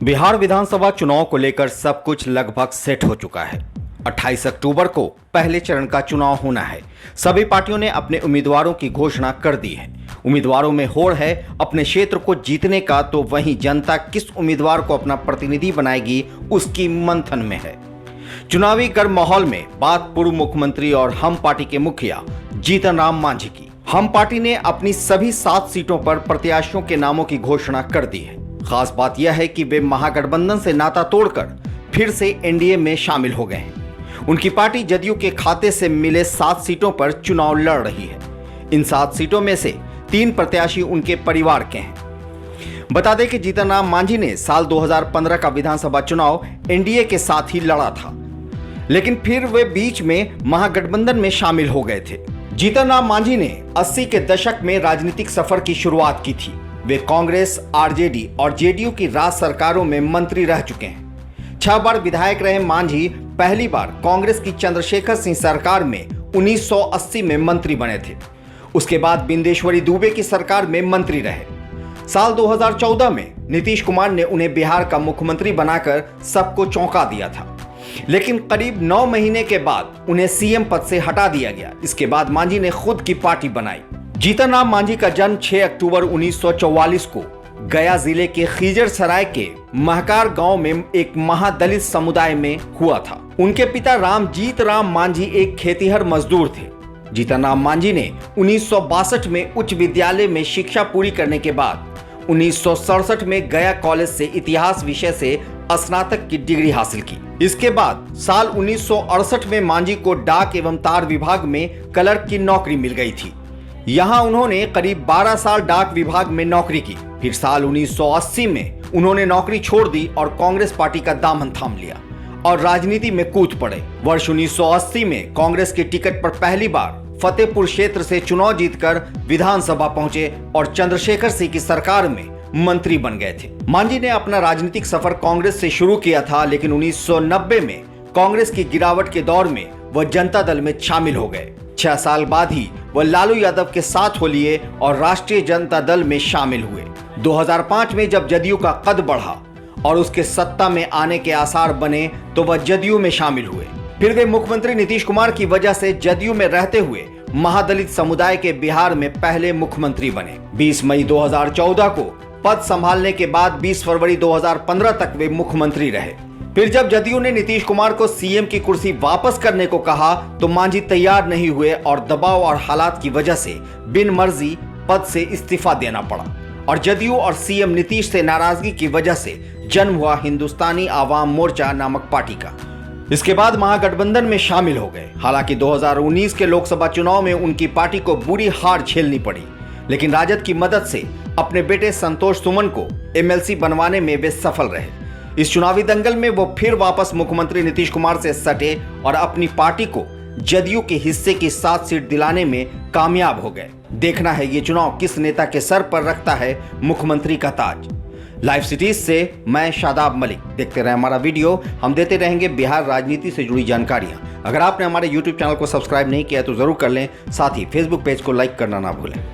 बिहार विधानसभा चुनाव को लेकर सब कुछ लगभग सेट हो चुका है। 28 अक्टूबर को पहले चरण का चुनाव होना है। सभी पार्टियों ने अपने उम्मीदवारों की घोषणा कर दी है। उम्मीदवारों में होड़ है अपने क्षेत्र को जीतने का, तो वहीं जनता किस उम्मीदवार को अपना प्रतिनिधि बनाएगी उसकी मंथन में है। चुनावी गर्म माहौल में बात पूर्व मुख्यमंत्री और हम पार्टी के मुखिया जीतन राम मांझी की। हम पार्टी ने अपनी सभी 7 सीटों पर प्रत्याशियों के नामों की घोषणा कर दी है। खास बात यह है कि वे महागठबंधन से नाता तोड़कर फिर से एनडीए में शामिल हो गए हैं। उनकी पार्टी जदयू के खाते से मिले 7 सीटों पर चुनाव लड़ रही है। इन 7 सीटों में से 3 प्रत्याशी उनके परिवार के हैं। बता दें कि जीतन राम मांझी ने साल 2015 का विधानसभा चुनाव एनडीए के साथ ही लड़ा था, लेकिन फिर वे बीच में महागठबंधन में शामिल हो गए थे। जीतन राम मांझी ने 80 के दशक में राजनीतिक सफर की शुरुआत की थी। वे कांग्रेस, आरजेडी और जेडीयू की राज्य सरकारों में मंत्री रह चुके हैं। 6 बार विधायक रहे मांझी पहली बार कांग्रेस की चंद्रशेखर सिंह सरकार में 1980 में मंत्री बने थे। उसके बाद बिंदेश्वरी दुबे की सरकार में मंत्री रहे। साल 2014 में नीतीश कुमार ने उन्हें बिहार का मुख्यमंत्री बनाकर सबको चौंका दिया था, लेकिन करीब 9 महीने के बाद उन्हें सीएम पद से हटा दिया गया। इसके बाद मांझी ने खुद की पार्टी बनाई। जीतन राम मांझी का जन्म 6 अक्टूबर 1944 को गया जिले के खीजरसराय के महकार गांव में एक महादलित समुदाय में हुआ था। उनके पिता रामजीत राम मांझी एक खेतीहर मजदूर थे। जीतन राम मांझी ने 1962 में उच्च विद्यालय में शिक्षा पूरी करने के बाद 1967 में गया कॉलेज से इतिहास विषय से स्नातक की डिग्री हासिल की। इसके बाद साल 1968 में मांझी को डाक एवं तार विभाग में क्लर्क की नौकरी मिल गई थी। यहां उन्होंने करीब 12 साल डाक विभाग में नौकरी की। फिर साल 1980 में उन्होंने नौकरी छोड़ दी और कांग्रेस पार्टी का दामन थाम लिया और राजनीति में कूद पड़े। वर्ष 1980 में कांग्रेस के टिकट पर पहली बार फतेहपुर क्षेत्र से चुनाव जीतकर विधानसभा पहुंचे और चंद्रशेखर सिंह की सरकार में मंत्री बन गए थे। मांझी ने अपना राजनीतिक सफर कांग्रेस से शुरू किया था, लेकिन 1990 में कांग्रेस की गिरावट के दौर में वह जनता दल में शामिल हो गए। 6 साल बाद ही वह लालू यादव के साथ हो लिए और राष्ट्रीय जनता दल में शामिल हुए। 2005 में जब जदयू का कद बढ़ा और उसके सत्ता में आने के आसार बने तो वह जदयू में शामिल हुए। फिर वे मुख्यमंत्री नीतीश कुमार की वजह से जदयू में रहते हुए महादलित समुदाय के बिहार में पहले मुख्यमंत्री बने। 20 मई 2014 को पद संभालने के बाद 20 फरवरी 2015 तक वे मुख्यमंत्री रहे। फिर जब जदयू ने नीतीश कुमार को सीएम की कुर्सी वापस करने को कहा तो मांझी तैयार नहीं हुए और दबाव और हालात की वजह से बिन मर्जी पद से इस्तीफा देना पड़ा और जदयू और सीएम नीतीश से नाराजगी की वजह से जन्म हुआ हिंदुस्तानी आवाम मोर्चा नामक पार्टी का। इसके बाद महागठबंधन में शामिल हो गए। हालांकि 2019 के लोकसभा चुनाव में उनकी पार्टी को बुरी हार झेलनी पड़ी, लेकिन राजद की मदद से अपने बेटे संतोष सुमन को एमएलसी बनवाने में वे सफल रहे। इस चुनावी दंगल में वो फिर वापस मुख्यमंत्री नीतीश कुमार से सटे और अपनी पार्टी को जदयू के हिस्से की 7 सीट दिलाने में कामयाब हो गए। देखना है ये चुनाव किस नेता के सर पर रखता है मुख्यमंत्री का ताज। लाइव सिटीज से मैं शादाब मलिक। देखते रहे हमारा वीडियो, हम देते रहेंगे बिहार राजनीति से जुड़ी जानकारियां। अगर आपने हमारे यूट्यूब चैनल को सब्सक्राइब नहीं किया तो जरूर कर लें, साथ ही फेसबुक पेज को लाइक करना ना भूलें।